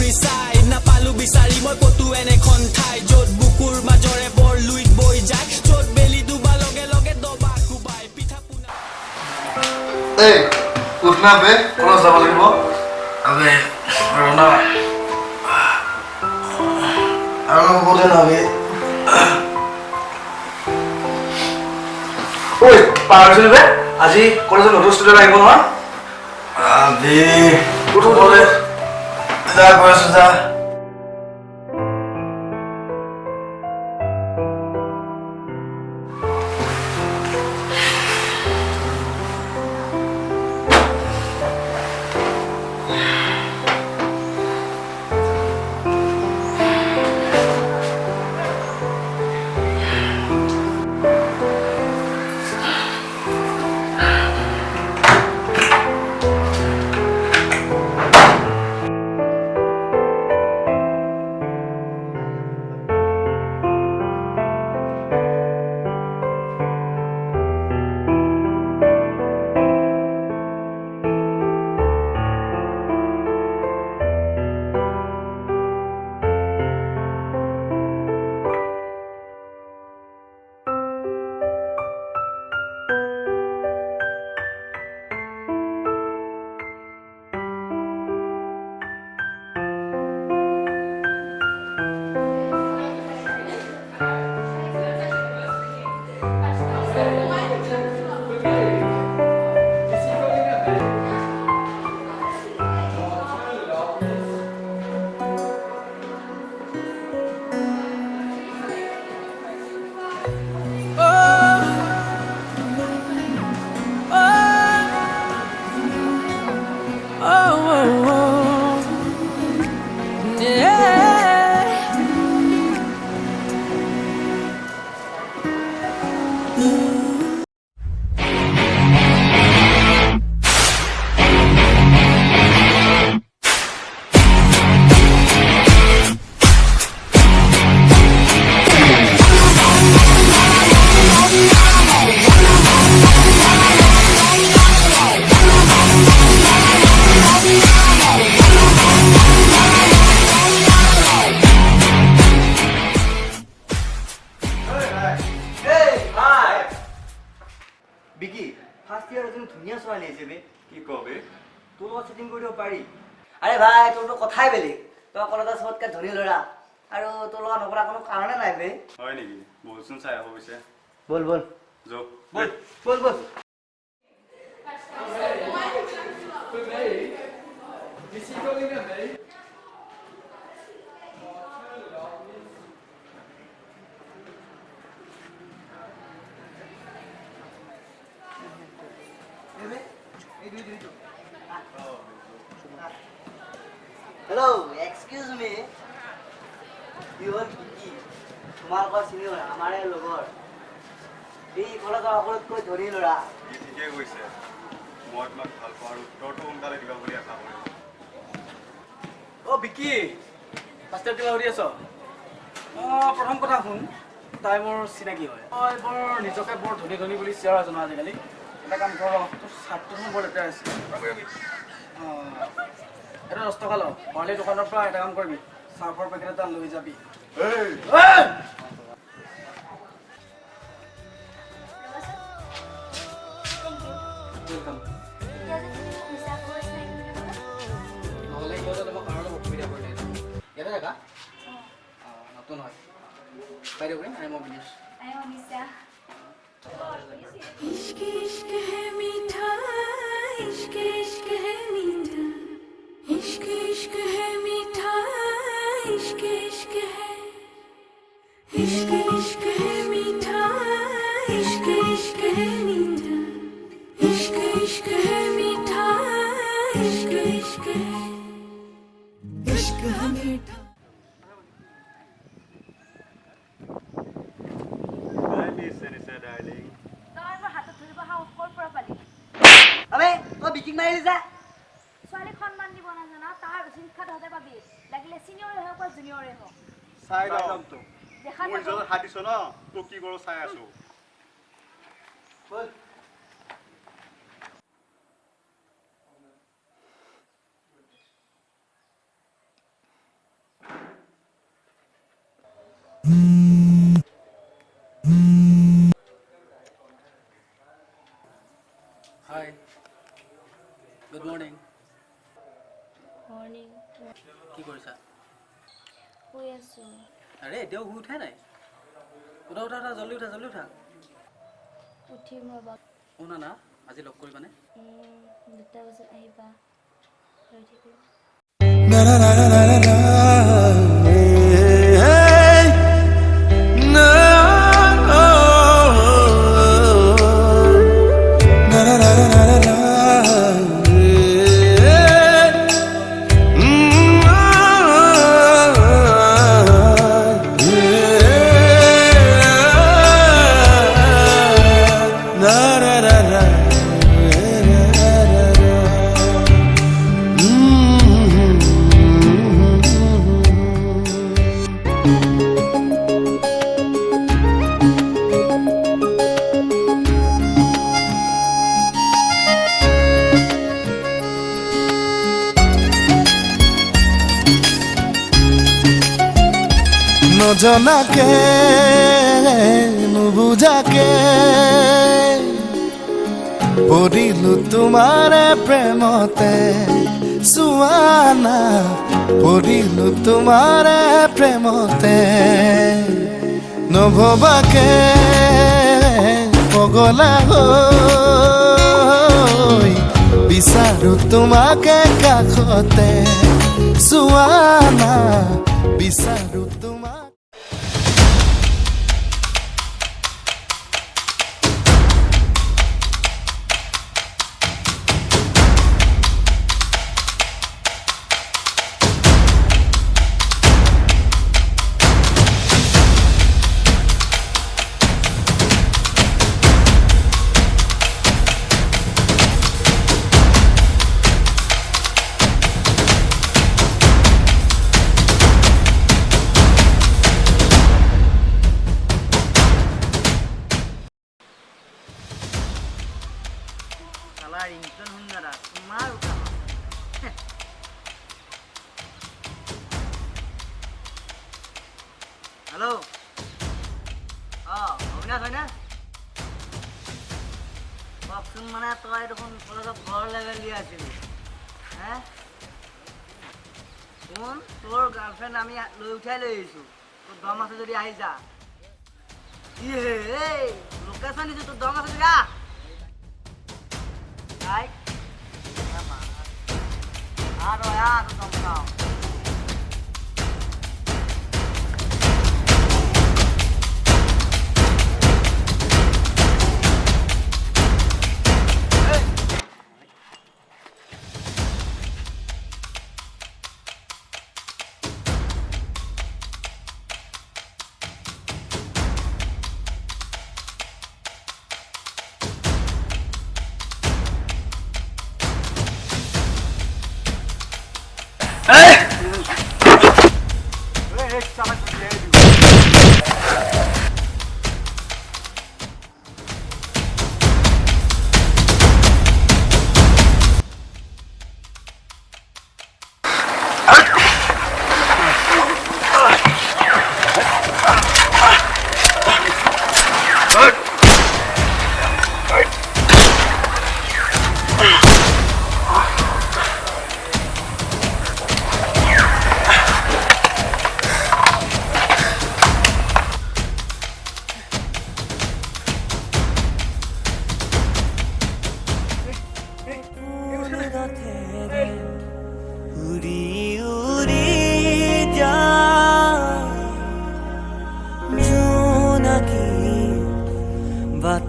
ঘূৰি চাই নাপালো বিচাৰি মই কতো এনেখন ঠাই য'ত বুকুৰ মাজৰে বৰ লুইত বৈ যায় য'ত বেলি ডুবা লগে লগে দবা কোবাই পিঠা পোনা এই উঠনা বে কোন যাব লাগিব আবে ৰনা আৰু বলে নাবে ঐ পাৰছিল বে আজি কলেজত নতুন ষ্টুডেন্ট আহিব নহয় আবে উঠো বলে যা গৈ আছো যা अरे भाई তোৰ কথাই বেলেগ তই কলটা সবতকে ধনী লৰা আৰু তোৰ লগত নকৰা কোনো কাৰণে নাই বে হয় নেকি বলচোন চাই হ'ব পিছে বল বল যো বল বল বল Hello, excuse me. You are Vicky. तुम्हारे पास नहीं हो रहा हमारे लोगों ये कोला का अकोलत कोई धोनी लो रहा ये ठीक है कोई से मौत मत फल पारू टोटो उनका ले दिखा बोलिया था ओ बिकी फास्ट टाइम हो रिया प्रथम কথা শুন তাই মোৰ চিনাকি হয় মই বৰ নিজকে বৰ ধনী ধনী বুলি চিয়াৰ জানো আজিকালি এটা কাম কৰ তোৰ ছাত্ৰখন বৰ লেতেৰা আছে এটা 10 টকা ল পাৰ্লে দোকানৰ পৰা এটা কাম কৰিবি চাফৰ পেকেট এটা লৈ যাবি এই वेलकम নহলে কিয় তোমাক কাৰণত অসুবিধা কৰিলে ইয়াতে দেখা নতুন হয় বাইরে ওই আই এম অবিনাশ इश्क इश्क है मीठा इश्क इश्क है मीठा इश्क इश्क है मीठा इश्क इश्क है इश्क इश्क है मीठा इश्क इश्क है मीठा इश्क इश्क है मीठा इश्क इश्क है इश्क है मीठा अबे तो बिकिंग मारिले जा ছোৱালী সন্মান দিব না জানা তাৰ শিক্ষাত হতে পাবি লাগিলে সিনিয়ৰ হয় বা জুনিয়ৰ হয় চাই লম তো দেখা মই যত হাতিছ ন তো কি কৰো চাই আছো বল হাই গুড মৰ্ণিং মৰ্ণিং কি কৰিছা শুই আছো আৰে এতিয়াও শুই উঠাই নাই উঠা উঠা উঠা জল্দি উঠা উঠিম ৰ'বা শুনা না আজি লগ কৰিবানে 2টা বজাত আহিবা ৰৈ থাকিম Na na na na na na na. Hey, no. Na na na na na na na. Hey. Na na na na. নজনাকে নুবুজাকে পৰিলো তোমাৰে প্ৰেমতে চুৱানা পৰিলো তোমাৰে প্ৰেমতে নভবাকে পগলা হৈ বিচাৰো তোমাকে কাষতে চুৱানা বিচাৰো তোমাক ৰিংটন সুন্দৰা তোমাৰ উঠা হেল্ল' অবিনাশ হয়নে কওকচোন মানে তই দেখোন কলেজত ঘৰ লেভেল দি আছিলি হে শুন তোৰ গাৰ্লফ্ৰেণ্ড আমি লৈ উঠাই লৈ আহিছোঁ তোৰ দম আছে যদি আহি যা লোকেশ্যন দিছোঁ তোৰ দম আছে যদি আহ Right? Come on. Ado ya, tu kau.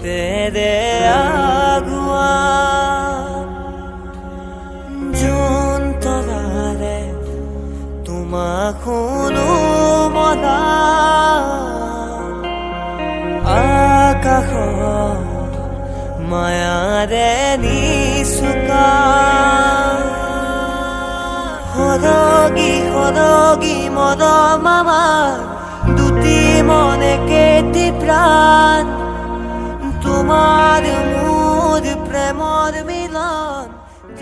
তেরে আগুয়া জোন তরারে তোমা খুনো মনা আকাশ মায়ারে নিচুকা সৰগী সৰগী মদ মামা দুটি মনে কেটি প্ৰাণ তোমাৰ মোৰ প্ৰেমৰ মিলা